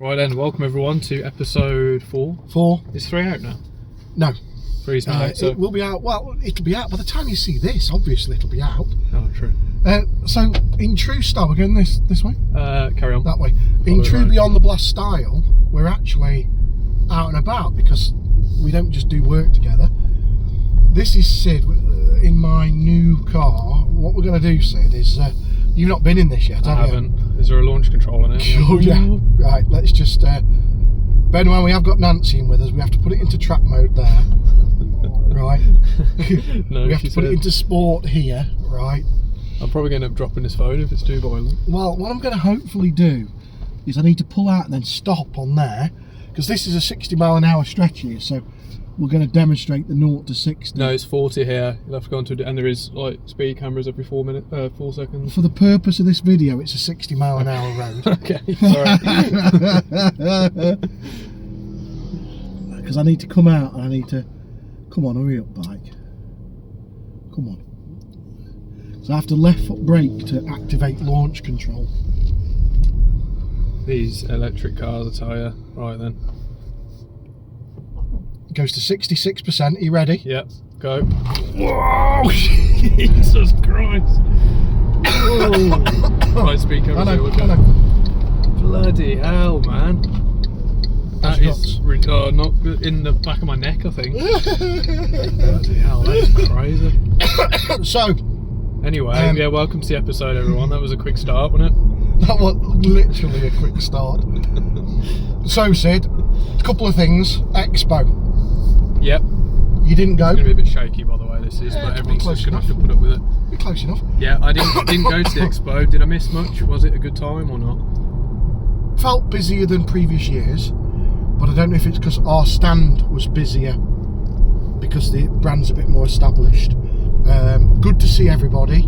Right then, welcome everyone to episode 4. 4. Is 3 out now? No. 3's not out, so... It will be out, well, it'll be out by the time you see this, obviously it'll be out. Oh, true. So, in true style, we're going this way? Carry on. That way. In true Beyond the Blast style, we're actually out and about because we don't just do work together. This is Sid in my new car. What we're going to do, Sid, is... you've not been in this yet, have you? I haven't. Is there a launch control in it? Oh, yeah. Right, let's just... bear in mind, we have got Nancy in with us. We have to put it into track mode there. Right. No, we have to put it into sport here. Right. I'm probably going to end up dropping this phone if it's too violent. Well, what I'm going to hopefully do is I need to pull out and then stop on there, because this is a 60 mile an hour stretch here, so we're going to demonstrate the 0 to 60. No, it's 40 here. You'll have to go into, and there is like speed cameras every 4 seconds. For the purpose of this video, it's a 60 mile an hour road. Okay, sorry. Because I need to come out and I need to... Come on, hurry up, bike. Come on. So I have to left foot brake to activate launch control. These electric cars, I tell you. Right then. It goes to 66%. Are you ready? Yep, go. Whoa! Jesus Christ! Whoa. Right, speed cameras here, we'll go. Bloody hell, man. That is not in the back of my neck, I think. Bloody hell, that's crazy. So, anyway, yeah, welcome to the episode, everyone. That was a quick start, wasn't it? That was literally a quick start. So, Sid, a couple of things. Expo. Yep. You didn't go. It's going to be a bit shaky, by the way, this is, but everyone's just going to have to put up with it. You're close enough. Yeah, I didn't go to the expo. Did I miss much? Was it a good time or not? Felt busier than previous years, but I don't know if it's because our stand was busier because the brand's a bit more established. Good to see everybody.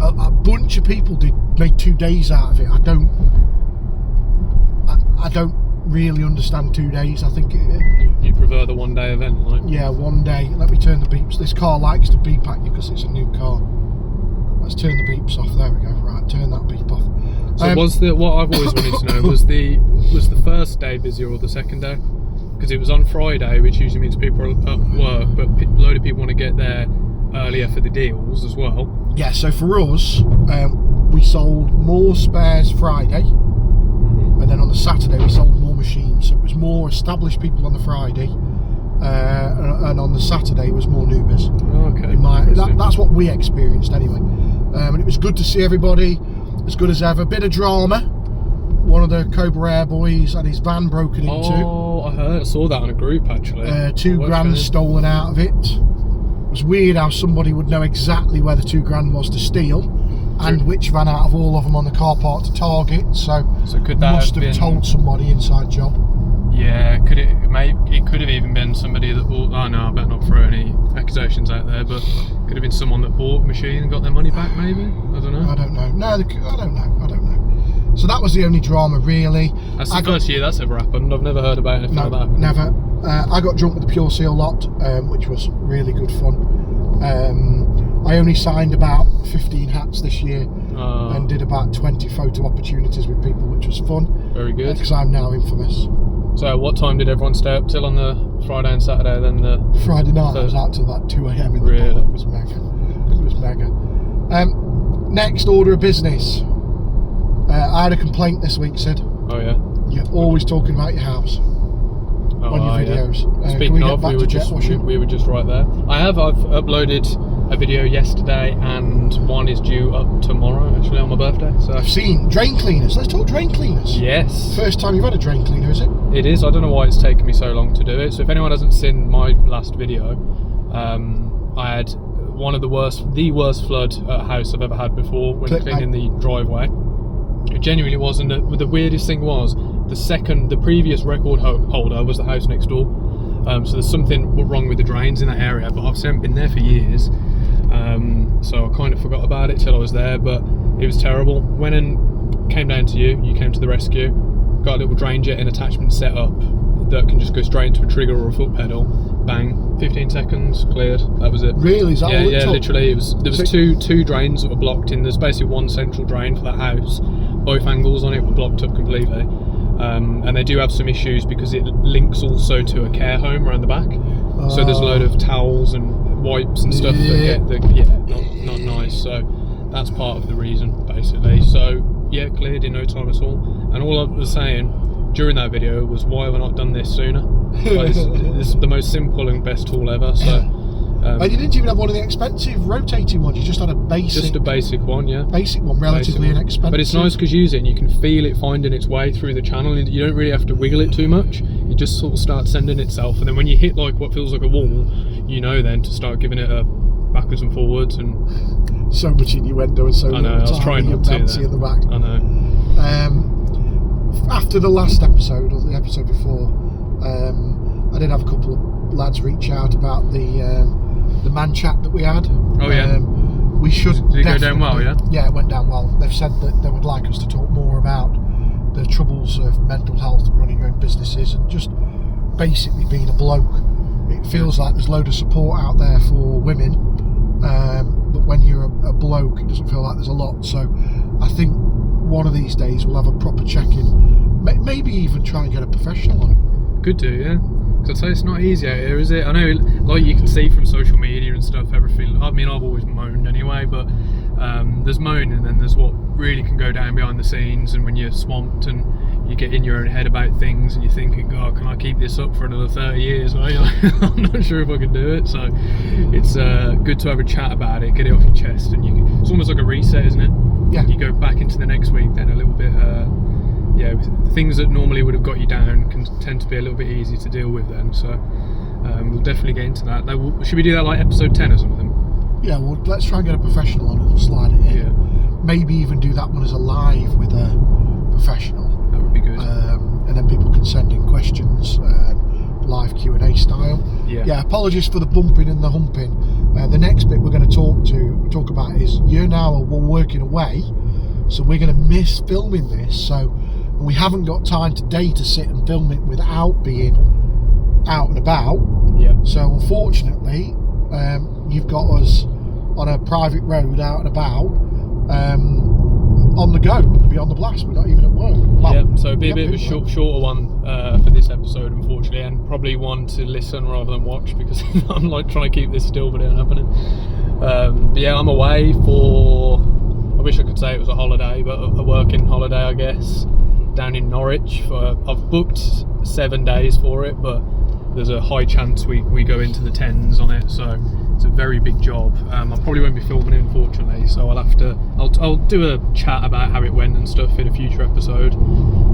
A bunch of people made 2 days out of it. I don't really understand 2 days. I think you prefer the 1 day event, like? Yeah, 1 day. Let me turn the beeps. This car likes to beep at you because it's a new car. Let's turn the beeps off. There we go. Right, turn that beep off. So what I've always wanted to know was the first day busier or the second day? Because it was on Friday, which usually means people are at work, but a load of people want to get there earlier for the deals as well. Yeah, so for us, we sold more spares Friday, and then on the Saturday we sold more machines. So it was more established people on the Friday, and on the Saturday it was more newbies. Okay. That's what we experienced anyway. And it was good to see everybody, as good as ever. Bit of drama. One of the Cobra Air boys had his van broken into. Oh, I saw that on a group actually. $2,000 stolen out of it. It was weird how somebody would know exactly where the $2,000 was to steal, and which van out of all of them on the car park to target. So could that must have told somebody inside job. Yeah, it could have even been somebody that bought. Oh no, I better not throw any accusations out there, but could have been someone that bought a machine and got their money back. Maybe, I don't know. I don't know. No, I don't know. So that was the only drama really. That's the first year that's ever happened. I've never heard about anything like that. Never. I got drunk with the Pure Seal lot, which was really good fun. I only signed about 15 hats this year and did about 20 photo opportunities with people, which was fun. Very good. Because I'm now infamous. So what time did everyone stay up till on the Friday and Saturday then? Friday night I was out till about 2 AM in the really? bar. It was mega. It was mega. Next order of business. I had a complaint this week, Sid. Oh yeah? You're always talking about your house on your videos. Yeah. Speaking of, we were just right there. I've uploaded a video yesterday and one is due up tomorrow actually on my birthday. So I've seen drain cleaners. Let's talk drain cleaners. Yes. First time you've had a drain cleaner, is it? It is. I don't know why it's taken me so long to do it. So if anyone hasn't seen my last video, I had the worst flood at a house I've ever had before when cleaning the driveway. It genuinely was, and the weirdest thing was the previous record holder was the house next door. So there's something wrong with the drains in that area, but I've been there for years, so I kind of forgot about it till I was there. But it was terrible. Went and came down to you came to the rescue, got a little drain jet and attachment set up that can just go straight into a trigger or a foot pedal. Bang, 15 seconds, cleared. That was it. Really? Is that all it took? Literally. There was two drains that were blocked in. There's basically one central drain for that house. Both angles on it were blocked up completely. and they do have some issues because it links also to a care home around the back. So there's a load of towels and wipes and stuff not nice. So that's part of the reason, basically. So yeah, cleared in no time at all. And all I was saying during that video was, why have I not done this sooner? Like, this is the most simple and best tool ever. So and you didn't even have one of the expensive rotating ones. You just had a basic. Just a basic one, yeah. Basic one, relatively inexpensive. But it's nice because you use it and you can feel it finding its way through the channel. You don't really have to wiggle it too much. It just sort of starts sending itself. And then when you hit like what feels like a wall, you know then to start giving it a backwards and forwards. And so much innuendo and so I know. I was trying not to. In the back. I know. After the last episode or the episode before, I did have a couple of lads reach out about the man chat that we had. Oh yeah. We should. Did it go down well? Yeah. Yeah, it went down well. They've said that they would like us to talk more about the troubles of mental health and running your own businesses and just basically being a bloke. It feels like there's a load of support out there for women, but when you're a bloke, it doesn't feel like there's a lot. So I think one of these days we'll have a proper check-in. Maybe even try and get a professional on. Could do, yeah. Because I'd say it's not easy out here, is it? I know, like you can see from social media and stuff, everything. I mean, I've always moaned anyway, but there's moaning and then there's what really can go down behind the scenes, and when you're swamped and you get in your own head about things and you're thinking, God, can I keep this up for another 30 years? Well, I'm not sure if I can do it. So it's good to have a chat about it, get it off your chest, and it's almost like a reset, isn't it? Yeah. You go back into the next week then a little bit. Things that normally would have got you down can tend to be a little bit easy to deal with then. So we'll definitely get into that. Now, should we do that like episode 10 or something? Yeah, well, let's try and get a professional on it and slide it in. Yeah. Maybe even do that one as a live with a professional. That would be good. And then people can send in questions, live Q&A style. Yeah. Apologies for the bumping and the humping. The next bit we're going to talk about is you're now working away, so we're going to miss filming this. So we haven't got time today to sit and film it without being out and about. Yeah. So unfortunately, you've got us on a private road out and about, on the go, beyond the blast. We're not even at work. Well, so it'll be a bit of a shorter one for this episode, unfortunately, and probably one to listen rather than watch, because I'm like trying to keep this still, but it ain't happening. But yeah, I'm away for, I wish I could say it was a holiday, but a working holiday, I guess, down in Norwich. I've booked 7 days for it, but there's a high chance we go into the 10s on it, so it's a very big job. I probably won't be filming it, unfortunately, so I'll do a chat about how it went and stuff in a future episode.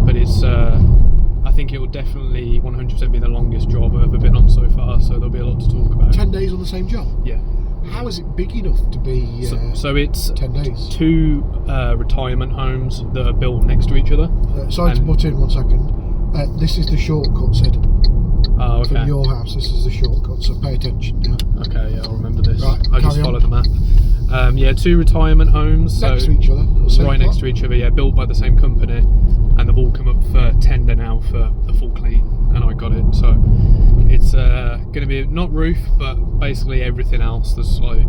But it's I think it will definitely 100% be the longest job I've ever been on so far, so there'll be a lot to talk about. 10 days on the same job? Yeah. How is it big enough to be so it's 10 days? 2 retirement homes that are built next to each other. Sorry to butt in 1 second. This is the shortcut, Sid. Oh, okay. From your house, this is the shortcut, so pay attention now. Okay, yeah, I'll remember this. Right, I just follow the map. 2 retirement homes. Next to each other? Right next to each other, yeah, built by the same company. And they've all come up for tender now for a full clean, and I got it. So it's going to be not roof, but basically everything else. There's like,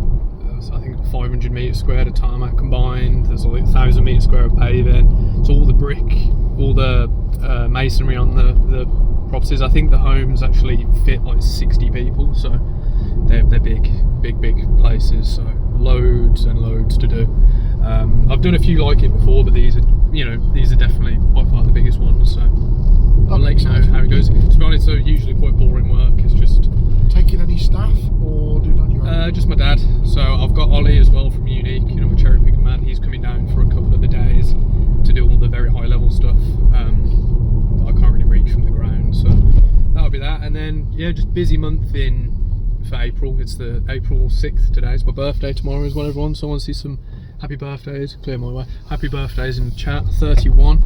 I think 500 metres squared of tarmac combined. There's like 1,000 metres square of paving. It's all the brick, all the masonry on the properties. I think the homes actually fit like 60 people, so they're big places. So loads and loads to do. I've done a few like it before, but these are definitely by far the biggest ones. So I'll let you know how it goes. To be honest, so usually quite boring work. It's just taking any staff or doing it on your own? Just my dad. So I've got Ollie as well from Unique, my cherry picker man. He's coming down for a couple of the days to do all the very high level stuff that I can't really reach from the ground. So that'll be that. And then just busy month for April. It's the April 6th today. It's my birthday tomorrow as well, everyone. So I want to see some happy birthdays. Clear my way. Happy birthdays in the chat. 31.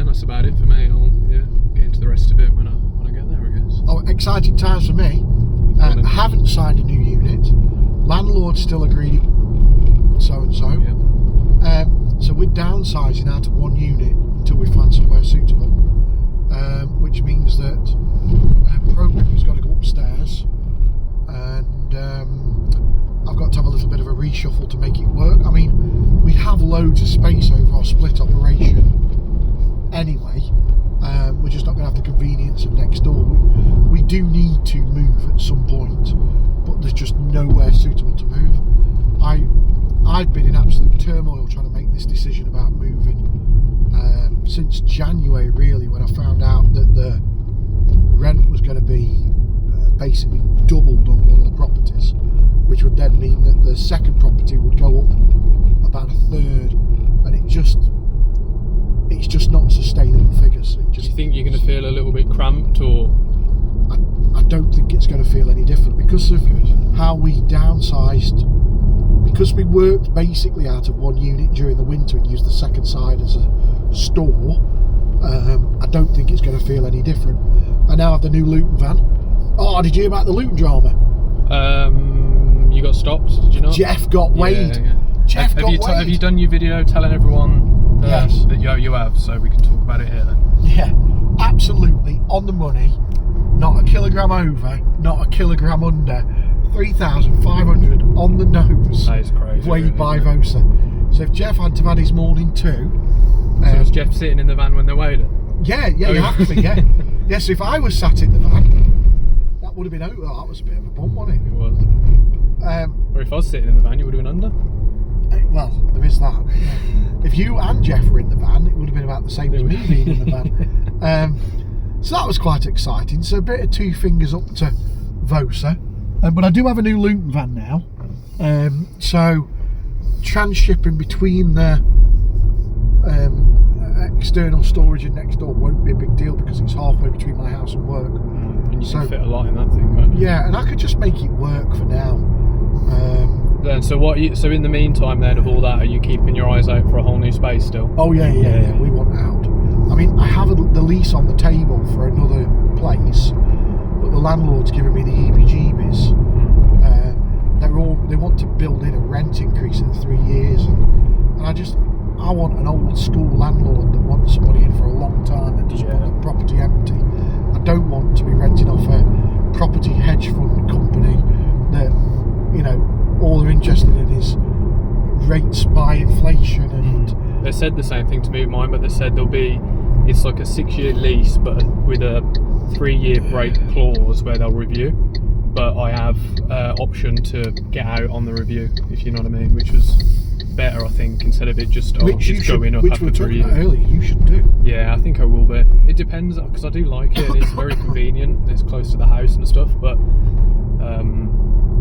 That's about it for me. I'll get into the rest of it when I get there, I guess. Oh, exciting times for me. I haven't signed a new unit. Landlord still agreed so and so. Yeah. So we're downsizing out of 1 unit until we find somewhere suitable. Which means that program has got to go upstairs, and I've got to have a little bit of a reshuffle to make it work. I mean, we have loads of space over our split operation going to have the convenience of next door. We do need to move at some point, but there's just nowhere suitable to move. I've been in absolute turmoil trying to make this decision about moving since January, really, when I found out that the rent was going to be basically doubled on one of the properties, which would then mean that the second property would go up about a third, and it's just not sustainable figures. Do you think you're going to feel a little bit cramped, or? I don't think it's going to feel any different because of how we downsized. Because we worked basically out of one unit during the winter and used the second side as a store, I don't think it's going to feel any different. I now have the new Luton van. Oh, did you hear about the Luton drama? You got stopped, did you not? Jeff got weighed. Yeah. Jeff got weighed. Have you done your video telling everyone yes. that you have, so we can talk about it here then? Yeah, absolutely on the money. Not a kilogram over, not a kilogram under. 3,500 on the nose. That is crazy. Weighed by Vosa. So if Jeff had to have had his morning too. So was Jeff sitting in the van when they weighed it? Yeah, you have to be, yeah. Yes, so if I was sat in the van, that would have been out. Oh, that was a bit of a bump, wasn't it? It was. Or if I was sitting in the van, you would have been under? Well, there is that. Yeah. If you and Jeff were in the van, it would have been about the same as me being in the van. So that was quite exciting. So a bit of two fingers up to Vosa. But I do have a new Luton van now. So transshipping between the external storage and next door won't be a big deal because it's halfway between my house and work. And you can fit a lot in that thing, can't you? Yeah, and I could just make it work for now. So in the meantime then of all that, are you keeping your eyes out for a whole new space still? Oh yeah, we want out. I mean, I have the lease on the table for another place, but the landlord's giving me the EBGBs. They want to build in a rent increase in 3 years, and I want an old school landlord that wants somebody in for a long time and doesn't want the property empty. I don't want to be renting off a property hedge fund company that, you know, all they're interested in is rates by inflation. And they said the same thing to me with mine, but they said it's like a 6-year lease but with a 3-year break clause where they'll review, but I have option to get out on the review, if you know what I mean, which was better, I think, instead of it just going up after 3 years. Earlier, you should do. Yeah, I think I will be. It depends, because I do like it and it's very convenient, it's close to the house and stuff, but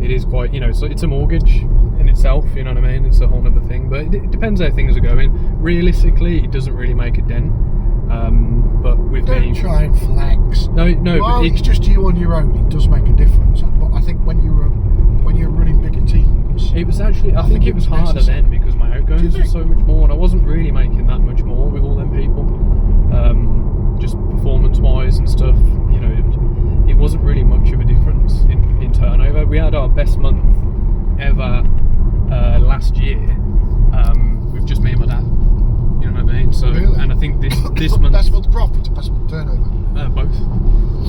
it is quite, you know, it's a mortgage in itself, you know what I mean, it's a whole other thing, but it depends how things are going. Realistically, it doesn't really make a dent, but with Don't try and flex. No, well, but it's just you on your own, it does make a difference, but I think when you're running bigger teams, it was actually, I think it was harder then because my outgoings were so much more, and I wasn't really making that much more with all them people, just performance wise and stuff, you know, it wasn't really much of a difference in turnover. We had our best month ever last year with just me and my dad, you know what I mean, so really? And I think this month best month profit, best month turnover, both.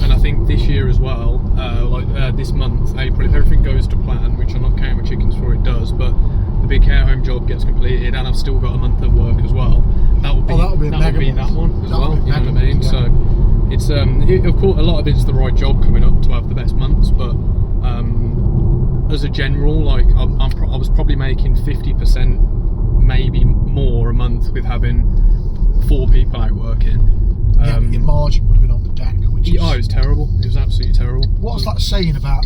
And I think this year as well, this month, April, if everything goes to plan, which I'm not counting my chickens for, it does, but the big care home job gets completed and I've still got a month of work as well, that will be that one as well, you know what I mean? Yeah. So it's of course a lot of it's the right job coming up to have the best months, but as a general, like I was probably making 50%, maybe more a month with having 4 people out working. Yeah, but your margin would have been on the deck, which is... Oh, it was terrible. It was absolutely terrible. What's that saying about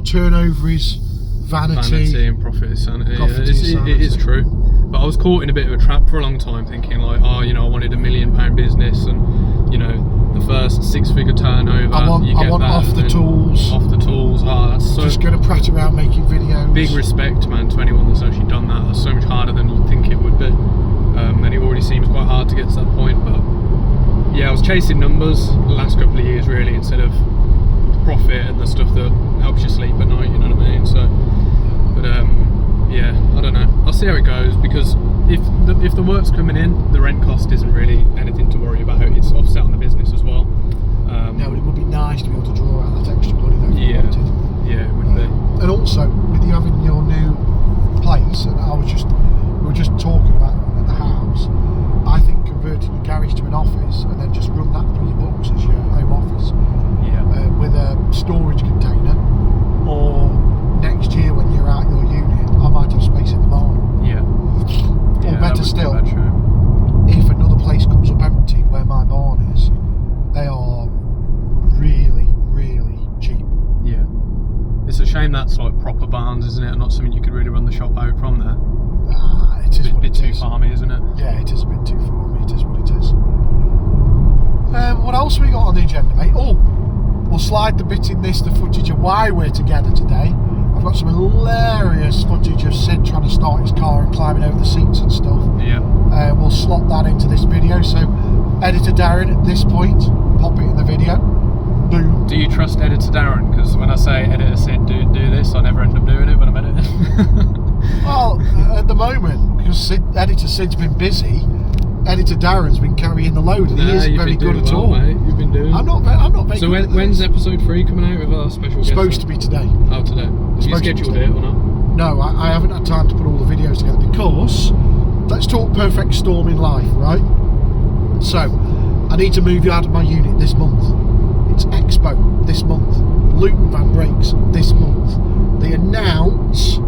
turnover is vanity and profit is sanity? Sanity. It is true. But I was caught in a bit of a trap for a long time, thinking like, oh, you know, I wanted £1 million business, and you know, the first 6-figure turnover. I want off the tools. Off the tools. Oh, that's so. Just going to prat around making videos. Big respect, man, to anyone that's actually done that. That's so much harder than you'd think it would be. And it already seems quite hard to get to that point, but yeah, I was chasing numbers the last couple of years really, instead of profit and the stuff that helps you sleep at night, you know what I mean? So, but yeah, I don't know, I'll see how it goes, because if the work's coming in, the rent cost isn't really anything to worry about. It's offset on the business as well. No, but it would be nice to be able to draw out that extra money though. Yeah, it would be. And also with you having your new place, and we were just talking about at the house, I think converting your garage to an office and then just the shop out from there. It is a what bit it too is. farmy, isn't it? Yeah, it is a bit too farmy. It is what it is. What else have we got on the agenda, mate? Oh, we'll slide the bit in this, the footage of why we're together today. I've got some hilarious footage of Sid trying to start his car and climbing over the seats and stuff. Yeah. We'll slot that into this video. So, Editor Darren, at this point, pop it in the video. Boom. Do you trust Editor Darren? Because when I say Editor Sid, do this, I never end up doing it when I'm editing. Well, at the moment, because Editor Sid's been busy, Editor Darren's been carrying the load, and he isn't very good at all. Mate. You've been doing. I'm not very So good. when's episode 3 coming out with our special guest? Supposed to be today. Oh, today. Have you scheduled today. it or not? No, I haven't had time to put all the videos together because let's talk perfect storm in life, right? So, I need to move you out of my unit this month. It's Expo this month. Luton Van Brakes this month. They announce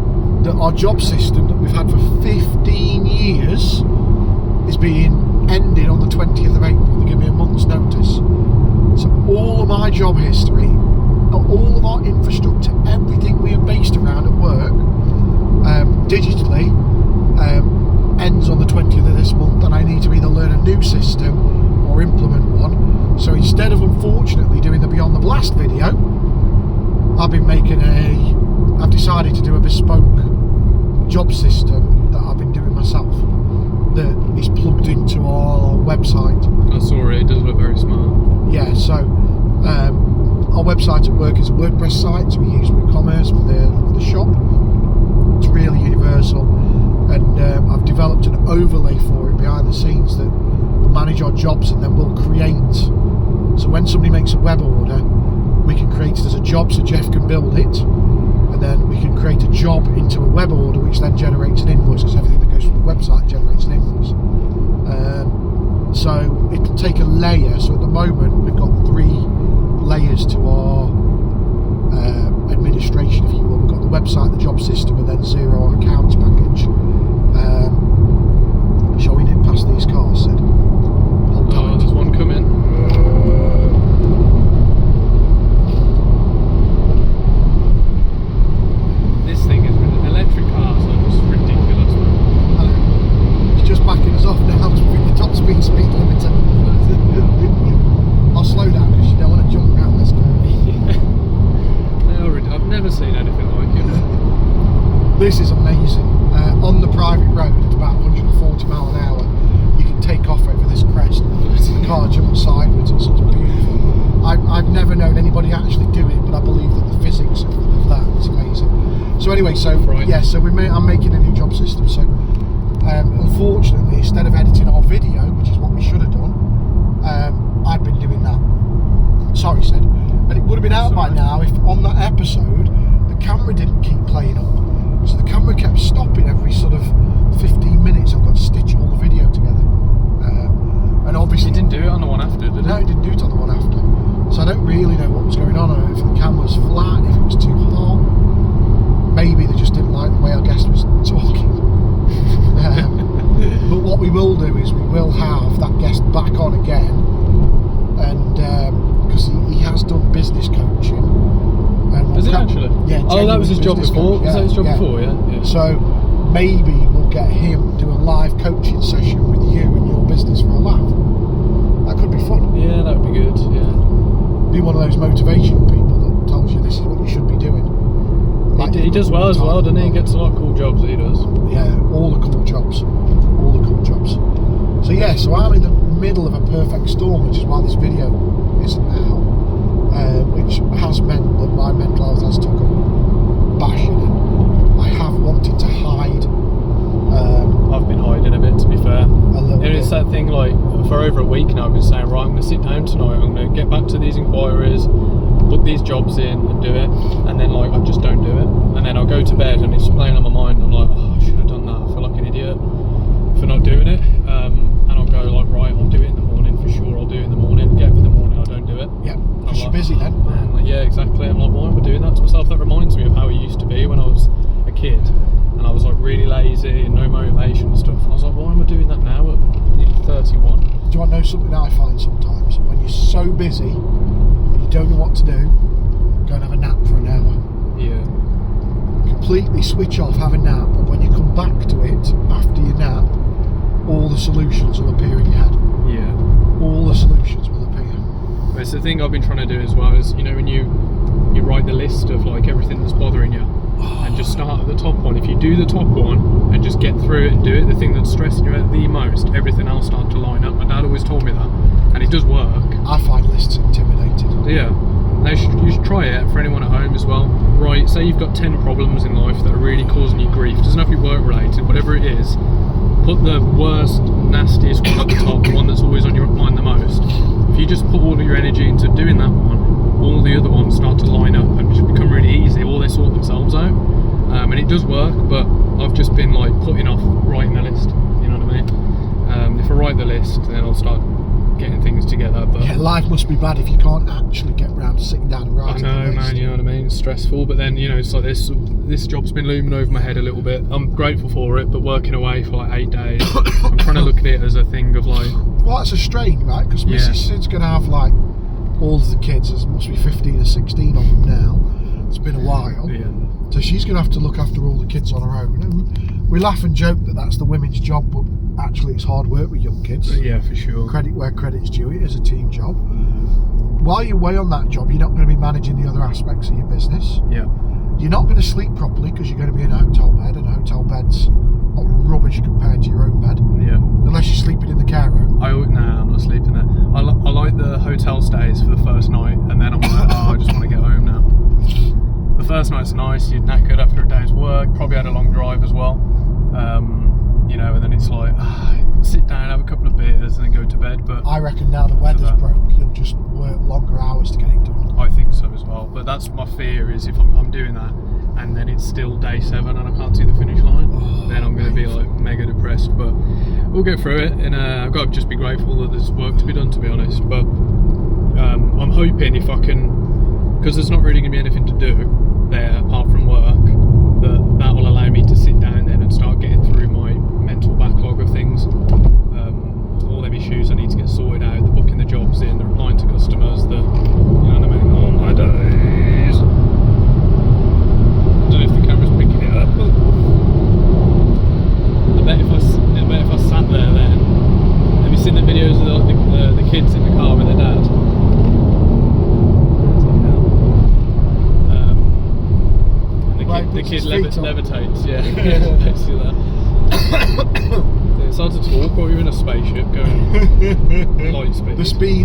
that our job system that we've had for 15 years is being ended on the 20th of April. They give me a month's notice. So all of my job history, all of our infrastructure, everything we are based around at work, digitally, ends on the 20th of this month, and I need to either learn a new system or implement one. So instead of unfortunately doing the Beyond the Blast video, I've decided to do a bespoke job system that I've been doing myself, that is plugged into our website. I saw it does look very smart. Yeah, so our website at work is a WordPress site, so we use WooCommerce for the shop. It's really universal, and I've developed an overlay for it behind the scenes that will manage our jobs, and then we'll create, so when somebody makes a web order, we can create it as a job so Jeff can build it, and then we can create a job into a web order which then generates an invoice, because everything that goes from the website generates an invoice. So it'll take a layer. So at the moment we've got 3 layers to our administration, if you will. We've got the website, the job system, and then Zero, our accounts package. Shall we nip past these cars, Sid? Hold tight. There's one coming. This thing is electric cars are just ridiculous, man. I know. It's just backing us off now because we're in the top speed limiter. I'll slow down because you don't want to jump around this curve. I've never seen anything like it. This is amazing. On the private road at about 140 mile an hour, you can take off over this crest. The car jumps sideways. It's beautiful. I've never known anybody actually do it, but I believe that the physics of that is amazing. So anyway, so I'm making a new job system. So unfortunately, instead of editing our video, which is what we should have done, I've been doing that. Sorry, Sid. And it would have been out by now if on that episode the camera didn't keep playing up. So the camera kept stopping every sort of 15 minutes. I've got to stitch all the video together. And obviously it didn't do it on the one after, did it? No, it didn't do it on the one after. So I don't really know what was going on. I don't know if the camera was flat, if it was too hot. Maybe they just didn't like the way our guest was talking. But what we will do is we will have that guest back on again, and because he has done business coaching. And Is it actually? Yeah. Oh, that was his job before? Was that his job before, yeah? So maybe we'll get him do a live coaching session with you and your business for a laugh. That could be fun. Yeah, that would be good, yeah. Be one of those motivational people that tells you this is what you should be doing. Like He does well as well, doesn't he? He gets a lot of cool jobs that he does. Yeah, all the cool jobs. All the cool jobs. So yeah, so I'm in the middle of a perfect storm, which is why this video isn't out. Which has meant that my mental health has took a bashing, and I have wanted to hide. I've been hiding a bit, to be fair. A little bit. It's that thing, like, for over a week now I've been saying, right, I'm going to sit down tonight, I'm going to get back to these inquiries, put these jobs in and do it, and then like I just don't do it, and then I'll go to bed and it's playing on my mind. I'm like, oh, I should have done that. I feel like an idiot for not doing it, and I'll go like, right, I'll do it in the morning for sure. I'll do it in the morning. Get up in the morning, I don't do it. Yeah, I'm you're like, busy then. Man, like, yeah, exactly. I'm like, why am I doing that to myself? That reminds me of how it used to be when I was a kid, and I was like really lazy and no motivation and stuff. And I was like, why am I doing that now at nearly 31? Do you want to know something I find sometimes? When you're so busy, you don't know what to do, go and have a nap for an hour. Yeah. completely switch off, have a nap, and when you come back to it after your nap, all the solutions will appear in your head. Yeah. All the solutions will appear. It's the thing I've been trying to do as well, is, you know, when you write the list of like everything that's bothering you, and just start at the top one. If you do the top one and just get through it and do it, the thing that's stressing you out the most, everything else starts to line up. My dad always told me that, and it does work. I find lists intimidating. Yeah. Now you should try it for anyone at home as well. Right, say you've got 10 problems in life that are really causing you grief. It doesn't have to be work related, whatever it is. Put the worst, nastiest one at the top, the one that's always on your mind the most. If you just put all of your energy into doing that one, all the other ones start to line up and just become really easy. All they sort themselves out, and it does work. But I've just been like putting off writing the list. You know what I mean? If I write the list, then I'll start getting things together. But yeah, life must be bad if you can't actually get round to sitting down and writing. I know, man. You know what I mean? It's stressful, but then, you know, it's like this job's been looming over my head a little bit. I'm grateful for it, but working away for like 8 days, I'm trying to look at it as a thing of like. Well, that's a strain, right? Because Mrs. Sid's going to have like all of the kids. There must be 15 or 16 of them now. It's been a while. Yeah. So she's going to have to look after all the kids on her own. And we laugh and joke that that's the women's job, but actually it's hard work with young kids. Yeah, for sure. Credit where credit's due. It is a team job. While you're away on that job, you're not going to be managing the other aspects of your business. Yeah. You're not going to sleep properly because you're going to be in a hotel bed, and hotel beds are rubbish compared to your own bed. Yeah. Unless you're sleeping in the care room. Nah, I'm not sleeping there. I like the hotel stays for the first night, and then I'm like, I just want to get home now. The first night's nice, you're knackered after a day's work, probably had a long drive as well. You know, and then it's like, sit down, have a couple of beers, and then go to bed. But I reckon now the weather's broke, you'll just work longer hours to get it done. I think so as well. But that's my fear, is if I'm doing that, and then it's still day 7 and I can't see the finish line, then I'm going to be like mega depressed. But we'll get through it, and I've got to just be grateful that there's work to be done, to be honest. But I'm hoping if I can, because there's not really going to be anything to do there apart from work, that will allow me to sit down then and start getting through my mental backlog of things. All them issues I need to get sorted out, the booking the jobs in, the replying to customers, you know what I mean? Oh my days. I don't know if the camera's picking it up, but I bet if I sat there then, have you seen the videos of the kids in the car with their dad? The kid levitates, yeah. Basically that. It's hard to talk while you're in a spaceship going light speed.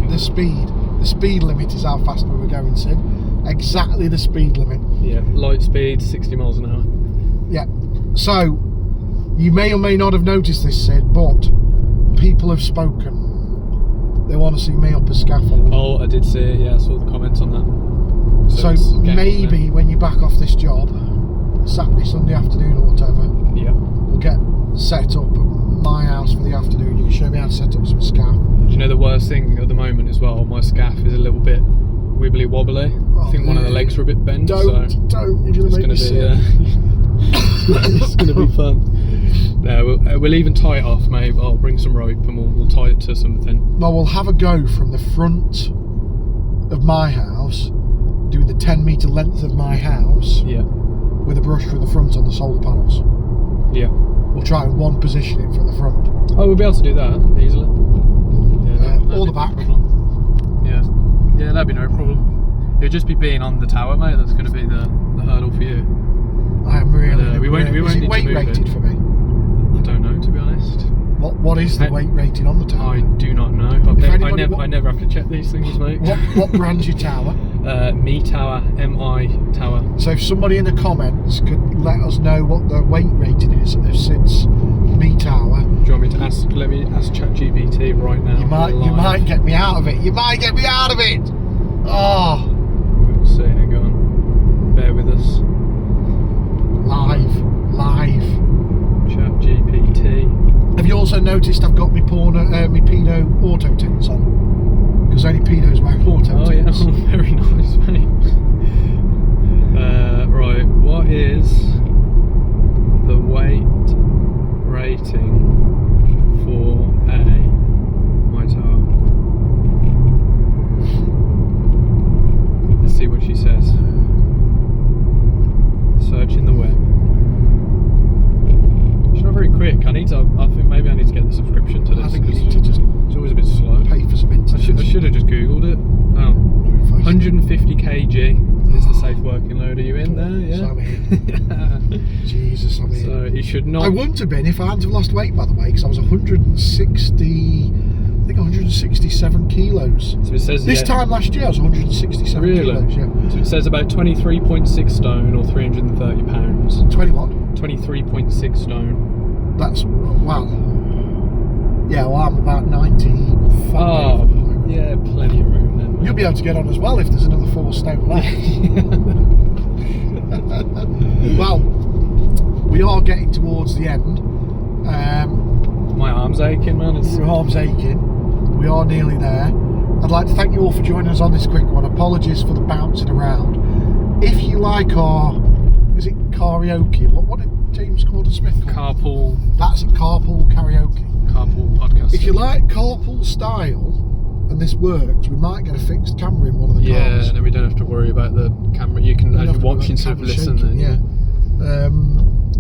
The speed limit is how fast we were going, Sid. Exactly the speed limit. Yeah, light speed, 60 miles an hour. Yeah. So, you may or may not have noticed this, Sid, but people have spoken. They want to see me up a scaffold. Oh, I did see it, yeah, I saw the comments on that. So maybe when you back off this job, Saturday, Sunday afternoon or whatever, yeah, we'll get set up at my house for the afternoon. You can show me how to set up some scaff. Do you know the worst thing at the moment as well? My scaff is a little bit wibbly wobbly. I think one of the legs are a bit bent. Don't. You're going to make me sick. It's going to be fun. No, we'll even tie it off, mate. I'll bring some rope and we'll tie it to something. Well, we'll have a go from the front of my house, do the 10-metre length of my house. Yeah. With a brush from the front on the solar panels. Yeah. We'll try and one position it from the front. Oh, we'll be able to do that easily. Yeah, or the back. Yeah. Yeah, that'd be no problem. It'll just be being on the tower, mate. That's going to be the hurdle for you. I am really. We won't is it need weight to move rated it. for me? I don't know, to be honest. What is the weight rating on the tower? I do not know. I never have to check these things, mate. What brand's your tower? Me Tower, MI Tower. So if somebody in the comments could let us know what the weight rating is of Sid's Me Tower. Do you want me to ask? Let me ask ChatGPT right now. You might get me out of it. You might get me out of it. Oh. We'll see. Hang on. Bear with us. Live. ChatGPT. Have you also noticed I've got my pedo auto tints on? Because only pedos wear auto tints. Oh yeah, very nice, mate. Right, what is the weight rating for my tower? Let's see what she says. Searching the web. kg is the safe working load. Are you in there? Yeah. So I'm in. Jesus, I'm in. So it should not. I wouldn't have been if I hadn't have lost weight, by the way, because I was 167 kilos. So it says this time last year I was 167 kilos. Yeah. So it says about 23.6 stone or 330 pounds. 21. 23.6 stone. That's wow. Yeah, well, I'm about 95. Oh, yeah, plenty of room then. You'll be able to get on as well if there's another 4 stone left. Well, we are getting towards the end. My arm's aching, man. Your arm's aching. We are nearly there. I'd like to thank you all for joining us on this quick one. Apologies for the bouncing around. If you like our, is it karaoke? What did James Corden Smith call it? Carpool. That's it, carpool karaoke. Carpool podcast. If you like carpool style and this works, we might get a fixed camera in one of the cars. Yeah, and then we don't have to worry about the camera. You can actually watch instead of listen. Then, yeah.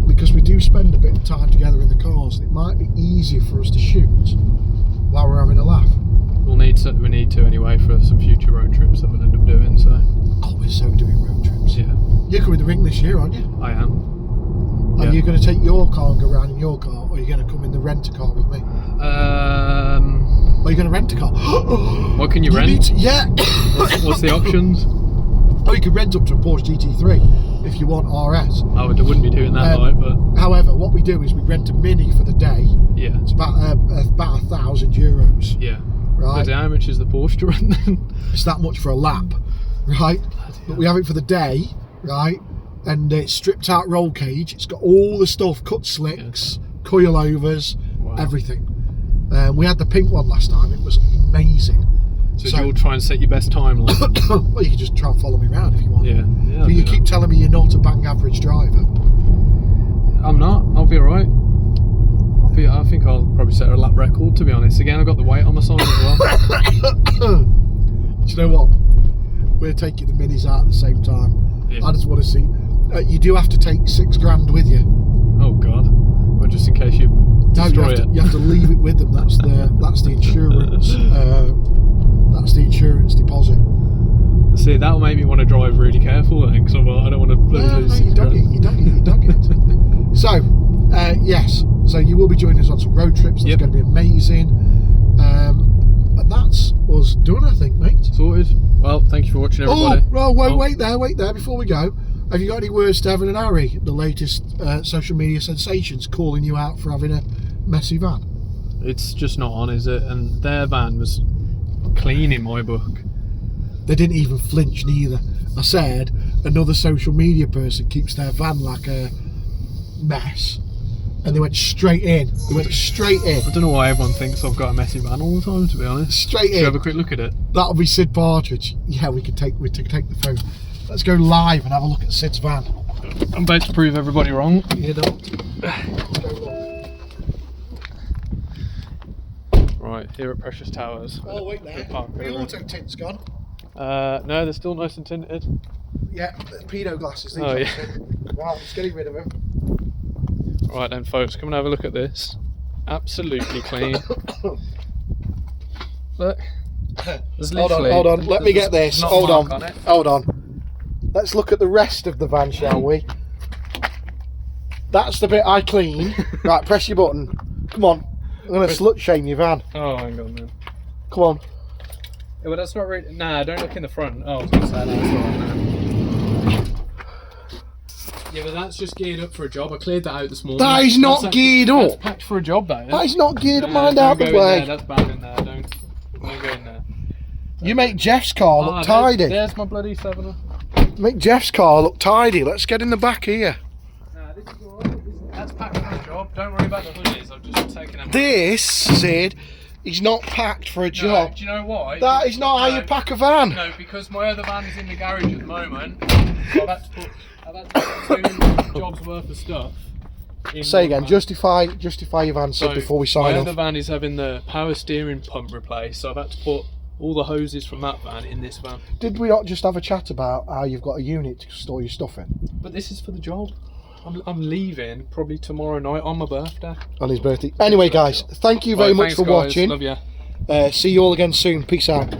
Because we do spend a bit of time together in the cars, it might be easier for us to shoot while we're having a laugh. We need to anyway for some future road trips that we'll end up doing. So. Oh, we're so doing road trips. Yeah. You're coming to the ring this year, aren't you? I am. Are you going to take your car and go around in your car, or are you going to come in the rent-a-car with me? Are you going to rent a car? What can you rent? Yeah. What's the options? Oh, you can rent up to a Porsche GT3 if you want RS. I wouldn't be doing that, but. However, what we do is we rent a Mini for the day. Yeah. It's about €1,000. Yeah. Right. But how much is the Porsche to rent then? It's that much for a lap, right? But we have it for the day, right? And it's stripped out roll cage. It's got all the stuff, cut slicks, coilovers, everything. We had the pink one last time. It was amazing. So you'll try and set your best timeline. Well, you can just try and follow me around if you want. Yeah. But you keep telling me you're not a bang average driver. I'm not. I'll be alright. I think I'll probably set a lap record, to be honest. Again, I've got the weight on my side as well. Do you know what? We're taking the Minis out at the same time. Yeah. I just want to see. You do have to take $6,000 with you. Oh God! Well, just in case you destroy it. You have to leave it with them. That's the insurance. That's the insurance deposit. See, that'll make me want to drive really careful then, because I don't want to lose. You dug it. So, yes. So you will be joining us on some road trips. That's going to be amazing. And that's us done, I think, mate. Sorted. Well, thank you for watching, everybody. Wait there before we go. Have you got any words to Evan and Harry, the latest social media sensations, calling you out for having a messy van? It's just not on, is it? And their van was clean in my book. They didn't even flinch neither. I said another social media person keeps their van like a mess, and they went straight in. I don't know why everyone thinks I've got a messy van all the time, to be honest. Straight in. Should we have a quick look at it? That'll be Sid Partridge. Yeah, we could take the phone. Let's go live and have a look at Sid's van. I'm about to prove everybody wrong. You know. Right, here at Precious Towers. Oh, wait there. The auto tint's gone. No, they're still nice and tinted. Yeah, the pedo glasses. Oh, yeah. Wow, just getting rid of them. Right then, folks, come and have a look at this. Absolutely clean. Look. Hold on. Let me get this. Hold on. Let's look at the rest of the van, shall we? That's the bit I clean. Right, press your button. Come on. I'm going to slut shame your van. Oh, hang on, man. Come on. Yeah, but that's not really. Nah, don't look in the front. Oh, I was going to say that's alright now. Yeah, but that's just geared up for a job. I cleared that out this morning. That is not geared up. That's packed for a job, that is. That is not geared up. Mind out the way. That's bad in there. Don't go in there. You make Jeff's car look tidy. There's my bloody 7er. Make Jeff's car look tidy. Let's get in the back here. Nah, this is alright. That's packed for a job. Don't worry about the hoodies. I've just taken them. This, Sid, is not packed for a job. No, do you know why? That is not how you pack a van. No, because my other van is in the garage at the moment. So I've had to put 2 jobs worth of stuff. Say again, justify your van, Sid, before we sign off. My other van is having the power steering pump replaced, so I've had to put all the hoses from that van in this van. Did we not just have a chat about how you've got a unit to store your stuff in? But this is for the job. I'm leaving probably tomorrow night on my birthday. On his birthday. Anyway, guys, thank you very much for watching. Love you. See you all again soon. Peace out.